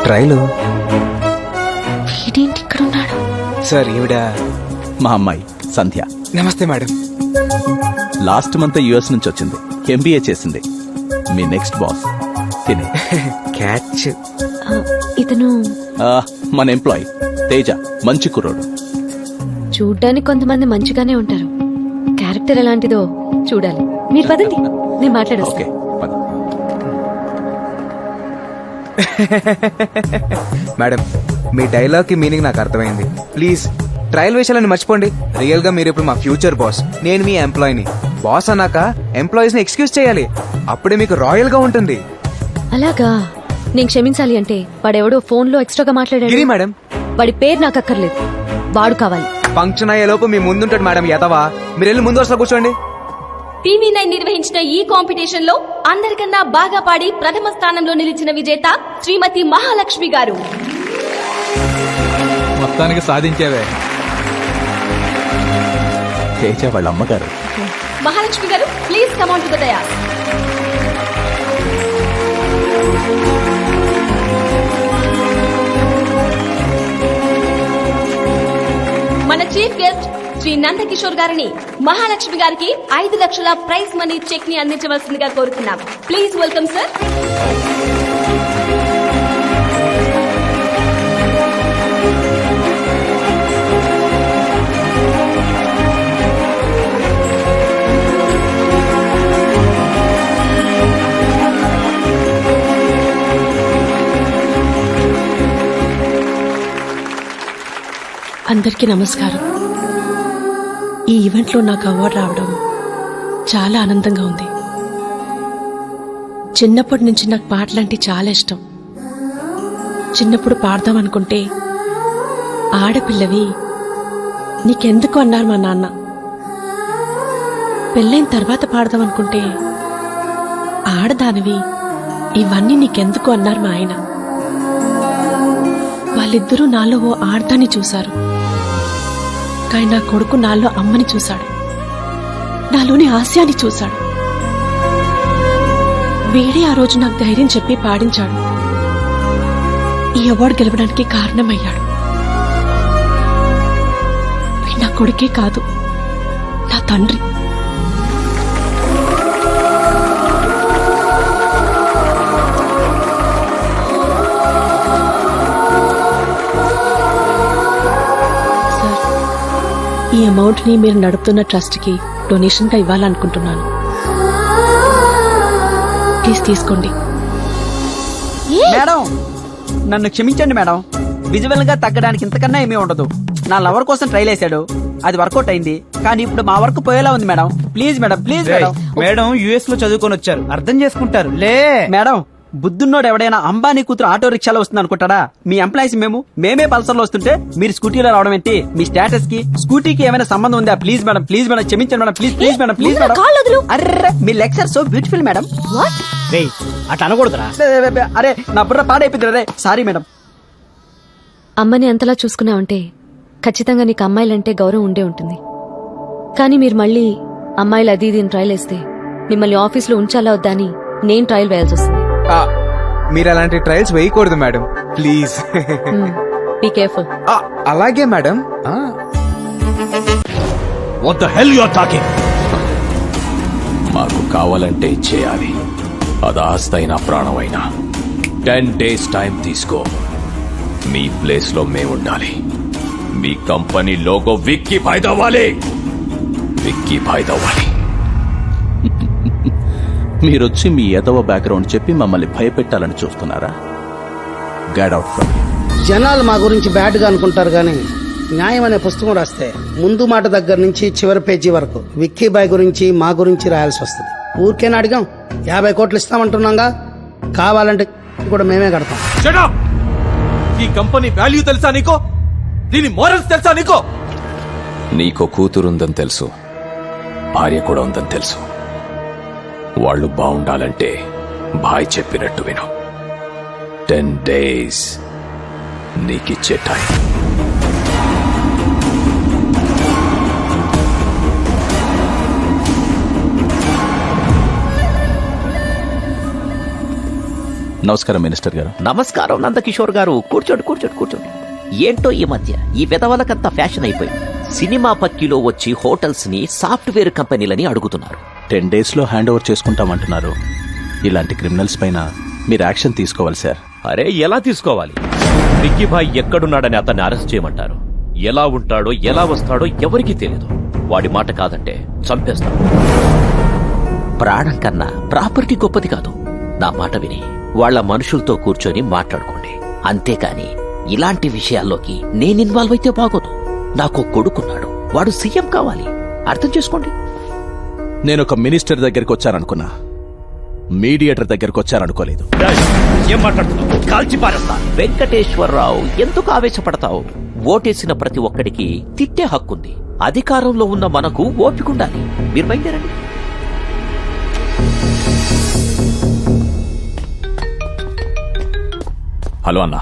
ట్రైలు వీడేంటి ఇక్కడ ఉన్నాడు? సార్ ఈవిడ మా అమ్మాయి సంధ్య. నమస్తే మేడం. లాస్ట్ మంత్ యుఎస్ నుంచి వచ్చింది, ఎంబీఏ చేసింది. మీ నెక్స్ట్ బాస్ తినే. క్యాచ్. ఇతను మన ఎంప్లాయీ తేజ, మంచి కుర్రోడు. చూడ్డానికి కొంతమంది మంచిగానే ఉంటారు, క్యారెక్టర్ ఎలాంటిదో చూడాలి. మీరు పదండి, నేను మాట్లాడేస్తా. ఓకే పద. మేడం, మీ డైలాగ్ కి మీనింగ్ నాకు అర్థమైంది. ప్లీజ్ ట్రయల్ విషయాలని మర్చిపోండి. రియల్ గా మీరు ఇప్పుడు మా ఫ్యూచర్ బాస్, నేను మీ ఎంప్లాయీని. బాస్ అన్నాక ఎంప్లాయీస్ ని ఎక్స్క్యూజ్ చేయాలి, అప్పుడే మీకు రాయల్ గా ఉంటుంది. అలాగా? నేను క్షమించాలి అంటే వాడెవడో ఫోన్ లో ఎక్స్ట్రాగా మాట్లాడాడు. గిరి మేడం, వాడి పేరు నాకు అక్కర్లేదు, వాడు కావాలి. ఫంక్షన్ అయ్యే లోపు మీ ముందుంటాడు మేడం. యతవా, మీరు వెళ్ళి ముందు వరుసలో కూర్చోండి. టీవీ9 నిర్వహించిన ఈ కాంపిటీషన్ లో అందరికన్నా బాగా పాడి ప్రథమ స్థానంలో నిలిచిన విజేత శ్రీమతి మహాలక్ష్మి గారు. మొత్తానికి సాధించావే. తేజ వాళ్ళ అమ్మగారు. మహాలక్ష్మి గారు, please come on to the dais. మన చీఫ్ గెస్ట్ శ్రీ నందకిషోర్ గారిని మహాలక్ష్మి గారికి 5 లక్షల ప్రైజ్ మనీ చెక్ ని అందించవలసిందిగా కోరుతున్నాం. Please welcome sir. అందరికీ నమస్కారం. ఈ ఈవెంట్లో నాకు అవార్డు రావడం చాలా ఆనందంగా ఉంది. చిన్నప్పటి నుంచి నాకు పాటలంటే చాలా ఇష్టం. చిన్నప్పుడు పాడదాం అనుకుంటే ఆడపిల్లవి నీకెందుకు అన్నారు మా నాన్న. పెళ్ళైన తర్వాత పాడదాం అనుకుంటే ఆడదానివి ఇవన్నీ నీకెందుకు అన్నారు మా ఆయన. వాళ్ళిద్దరూ నాలో ఓ ఆడదాన్ని చూశారు, కానీ నా కొడుకు నాలో అమ్మని చూశాడు, నాలోని హాస్యాన్ని చూశాడు. వీడే ఆ రోజు నాకు ధైర్యం చెప్పి పాడించాడు, ఈ అవార్డు గెలవడానికి కారణమయ్యాడు. వీడు నా కొడుకే కాదు, నా తండ్రి. ఈ అమౌంట్ ని మీరు నడుపుతున్న ట్రస్ట్ కి డొనేషన్ గా ఇవ్వాలనుకుంటున్నాను. ప్లీజ్ తీసుకోండి. మేడం, నన్ను క్షమించండి మేడం. విజువల్ గా తగ్గడానికి ఇంతకన్నా ఏమీ ఉండదు. నా లవర్ కోసం ట్రైల్ వేసాడు, అది వర్కౌట్ అయింది, కానీ ఇప్పుడు మా వర్క్ పోయేలా ఉంది madam. Please madam, please madam. Madam US లో చదువుకొని వచ్చారు, అర్థం చేసుకుంటారు లే. మేడం, బుద్ధున్నోడు ఎవడైనా అంబానీ కూతురు ఆటో రిక్షాలో వస్తుంది అనుకుంటాడా? మీ ఎంప్లాయీస్ మేమే పల్సర్ లో వస్తుంటే మీరు స్కూటీలో రావడం ఏంటి? మీ స్టేటస్ కి స్కూటీకి ఏమైనా సంబంధం ఉందా? ప్లీజ్ మేడం, ప్లీజ్ మేడం, క్షమించండి madam, please please madam, please madam. Array, me lecture so beautiful madam. అట్లా అనకూడదురా. అరే, నా బుర్ర పాడైపోయింది. అరే సారీ మేడం. అమ్మని అంతలా చూసుకున్నావంటే ఖచ్చితంగా నీకు అమ్మాయిలంటే గౌరవం ఉండే ఉంటుంది. కానీ మీరు మళ్ళీ అమ్మాయిలు అది ఇది ట్రయల్ వేస్తే మిమ్మల్ని ఆఫీస్లో ఉంచాలా వద్దా అని నేను ట్రయల్ వేయాల్సి వస్తుంది. మీరు అలాంటి ట్రయల్స్ వేయకూడదు మేడం, ప్లీజ్. Be careful. అలాగే madam. What the hell you are talking? మాకు కావాలంటే చేయాలి, అది ఆస్తైనా ప్రాణమైనా. 10 days టైం తీసుకో. మీ ప్లేస్ లో మేముండాలి. మీ కంపెనీ లోగో విక్కీ భాయ్ దవ్వాలి, విక్కీ భాయ్ దవ్వాలి. మీరొచ్చి మీ ఎదవ బ్యాక్గ్రౌండ్ చెప్పి మమ్మల్ని భయపెట్టాలని చూస్తున్నారా? Get out from. జనాలు మా గురించి బ్యాడ్ గా అనుకుంటారు, కానీ న్యాయం అనే పుస్తకం రాస్తే ముందు మాట దగ్గర నుంచి చివరి పేజీ వరకు విక్కీ బాయ్ గురించి మా గురించి రాయాల్సి వస్తుంది. ఊరికేనా అడిగాం? 50 కోట్లు ఇస్తామంటున్నాగా, కావాలంటే కూడా మేమే కడతాం. Shut up! ఈ కంపెనీ వాల్యూ తెలుసా నీకో? దీని మోరల్స్ తెలుసా నీకో? నీకో కూతురుందని తెలుసు, భార్య కూడా ఉందని తెలుసు. వాళ్ళు బాగుండాలంటే భాయ్ చెప్పినట్టు విను. 10 days నీకిచ్చే టైం. నమస్కారం మినిస్టర్ గారు. నమస్కారం నందకిషోర్ గారు. కూర్చోండి కూర్చోండి కూర్చోండి. ఏంటో ఈ మధ్య ఈ విధవలకంతా ఫ్యాషన్ అయిపోయింది. సినిమా పక్కిలో వచ్చి హోటల్స్ ని సాఫ్ట్వేర్ కంపెనీలని అడుగుతున్నారు. 10 days లో హ్యాండ్ ఓవర్ చేసుకుంటామంటున్నారు. ఇలాంటి క్రిమినల్స్ పైన మీరు యాక్షన్ తీసుకోవాలి సార్. అరే ఎలా తీసుకోవాలి? విక్కీ భాయ్ ఎక్కడున్నాడని అతన్ని అరెస్ట్ చేయమంటారు. ఎలా ఉంటాడో ఎలా వస్తాడో ఎవరికీ తెలియదు. వాడి మాట కాదంటే చంపేస్తాడు. ప్రాణం కన్నా ప్రాపర్టీ గొప్పది కాదు. నా మాట విని వాళ్ళ మనుషులతో కూర్చొని మాట్లాడుకోండి. అంతేకాని ఇలాంటి విషయాల్లోకి నేను ఇన్వాల్వ్ అయితే బాగోదు. నాకు కొడుకున్నాడు, వాడు సీఎం కావాలి. అర్థం చేసుకోండి. నేను ఒక మినిస్టర్ దగ్గరికి వచ్చాననుకున్నా, మీడియేటర్ దగ్గరికి వచ్చారనుకోలేదు. ఏం మాట్లాడుతున్నావు? కాల్చి పారేస్తా. వెంకటేశ్వరరావు, ఎందుకు ఆవేశపడతావు? ఓటేసిన ప్రతి ఒక్కడికి తిట్టే హక్కుంది. అధికారంలో ఉన్న మనకు ఓపికండాలి. మీరు బయలుదేరండి. హలో అన్న,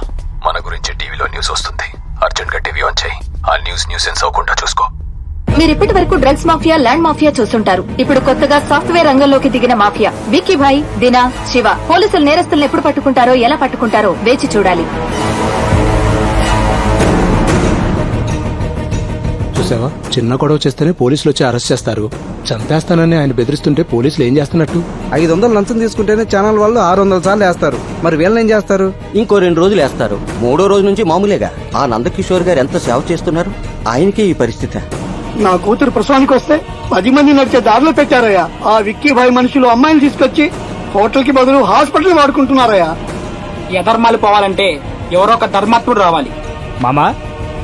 మన గురించి టీవీలో న్యూస్ వస్తుంది. అర్జెంట్ గా టీవీ ఆన్ చేయి. ఆ న్యూస్ సెన్స్ అవ్వకుండా చూసుకో. మీరు ఇప్పటి వరకు డ్రగ్స్ మాఫియా, ల్యాండ్ మాఫియా చూస్తుంటారు. ఇప్పుడు కొత్తగా సాఫ్ట్వేర్ రంగంలోకి దిగిన మాఫియా విక్కీ భాయ్, దినా, శివ. పోలీసులు నేరస్తులను ఎప్పుడు పట్టుకుంటారో, ఎలా పట్టుకుంటారో వేచి చూడాలి. చూసావా, చిన్న గొడవ చేస్తేనే పోలీసులు వచ్చి అరెస్ట్ చేస్తారు. చంపేస్తానని ఆయన బెదిరిస్తుంటే పోలీసులు ఏం చేస్తున్నట్టు? 500 లంచం తీసుకుంటేనే ఛానల్ వాళ్ళు 600 సార్లు వేస్తారు. మరి వీళ్ళని ఏం చేస్తారు? ఇంకో 2 రోజులు వేస్తారు. 3వ రోజు నుంచి మామూలేగా. ఆ నందకిషోర్ గారు ఎంత సేవ చేస్తున్నారు, ఆయనకే ఈ పరిస్థితి. నా కూతురు ప్రసవానికి వస్తే 10 మంది నడిచే దారిలో పెట్టారయ్యా. ఆ విక్కీ భాయ్ మనుషులు అమ్మాయిని తీసుకొచ్చి హోటల్ కి బదులు హాస్పిటల్ వాడుకుంటున్నారయ్యా. ఎధర్మాలు పోవాలంటే ఎవరో ఒక ధర్మాత్ముడు రావాలి. మామా,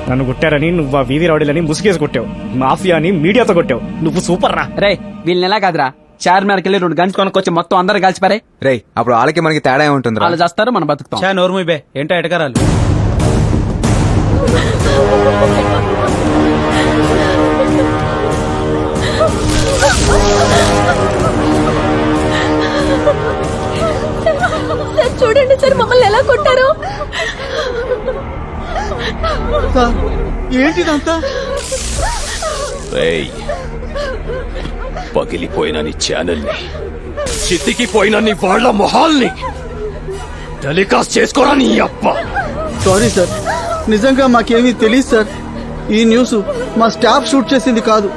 నన్ను కొట్టారని నువ్వు ఆ వీధి రౌడీలని ముసుగేసి కొట్టావు. మాఫియాని మీడియాతో కొట్టావు. నువ్వు సూపర్ రా. రే, వీళ్ళని ఎలా కాదురా, చార్మినార్కి వెళ్ళి 2 గంటలు కొనుక్కొచ్చి మొత్తం అందరూ కలిసిపారే. రేయ్, అప్పుడు వాళ్ళకి మనకి తేడా ఏముంటుంది? వాళ్ళు చేస్తారు, మనం బతుకుతాం. నోర్ముబే ఏంటో ఎటకరాలు. చూడండి సార్, మమ్మల్ని ఎలా కొట్టారో. ఏంటిదంతా? రేయ్, పగిలిపోయిన నీ ఛానల్ని, చితికిపోయిన నీ వాళ్ళ మొహాల్ని టెలికాస్ట్ చేసుకోరా నీ అప్ప. సారీ సార్, నిజంగా మాకేమీ తెలియదు సార్. ఈ న్యూస్ మా స్టాఫ్ షూట్ చేసింది కాదు.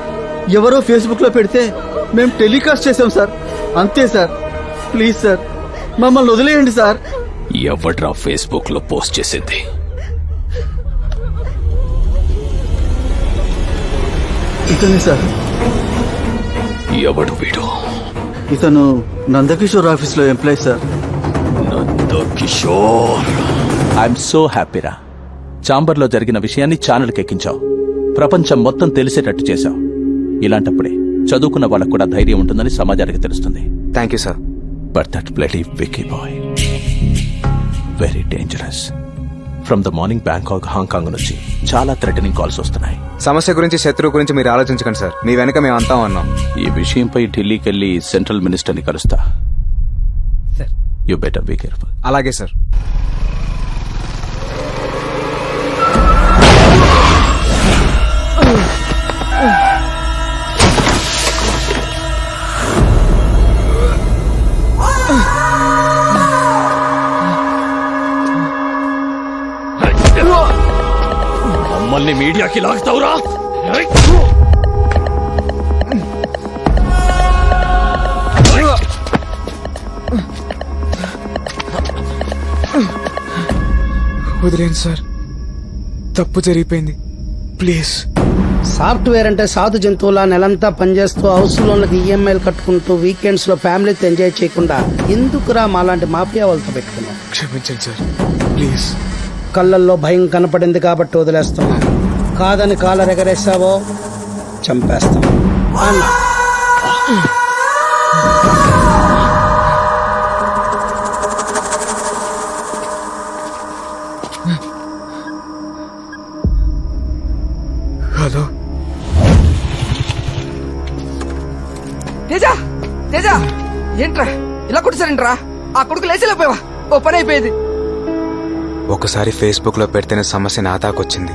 ఎవరో ఫేస్బుక్ లో పెడితే మేము టెలికాస్ట్ చేసాం సార్. అంతే సార్. ప్లీజ్ సార్, మమ్మల్ని వదిలేయండి సార్. ఎవడ్రా ఫేస్బుక్ లో పోస్ట్ చేసింది? ఇతనే సార్. ఎవడు వీడు? ఇతను నందకిషోర్ ఆఫీస్ లో employee sir. Nandakishore, I'm so హ్యాపీరా. చాంబర్లో జరిగిన విషయాన్ని ఛానల్కి ఎక్కించావు. ప్రపంచం మొత్తం తెలిసేటట్టు చేశావు. ఇలాంటప్పుడే చదువుకున్న వాళ్ళకు కూడా ధైర్యం ఉంటుందని సమాజానికి తెలుస్తుంది. Thank you sir. But that bloody Vicky boy very dangerous. From the morning Bangkok, Hong Kong నుంచి చాలా థ్రెటనింగ్ కాల్స్ వస్తున్నాయి. సమస్య గురించి, శత్రువు గురించి మీరు ఆలోచించకండి సార్. మీ వెనక మేము అంతా ఉన్నాం. ఈ విషయంపై ఢిల్లీకి వెళ్లి సెంట్రల్ మినిస్టర్ని కలుస్తా. You better be careful. అలాగే సార్. మమ్మల్ని మీడియాకి లాగుతావురా? వదిలేండి సార్, తప్పు జరిగిపోయింది. ప్లీజ్. సాఫ్ట్వేర్ అంటే సాధు జంతువుల నెలంతా పనిచేస్తూ హౌస్ లోన్లకు ఈఎంఐలు కట్టుకుంటూ వీకెండ్స్ లో ఫ్యామిలీతో ఎంజాయ్ చేయకుండా ఎందుకురా మాలాంటి మాఫియా వాళ్ళతో పెట్టుకున్నాం? క్షమించండి సార్, ప్లీజ్. కళ్ళల్లో భయం కనపడింది కాబట్టి వదిలేస్తున్నాం. కాదని కాలర్ ఎగరేసావో చంపేస్తాం. అన్న హలో తేజా, తేజా, ఏంట్రా ఇలా కొట్టిసారంట్రా? ఆ కొడుకు లేచేలేకపోయావా? ఓ పని అయిపోయేది. ఒకసారి ఫేస్బుక్ లో పెడితేనే సమస్య నా దాకొచ్చింది.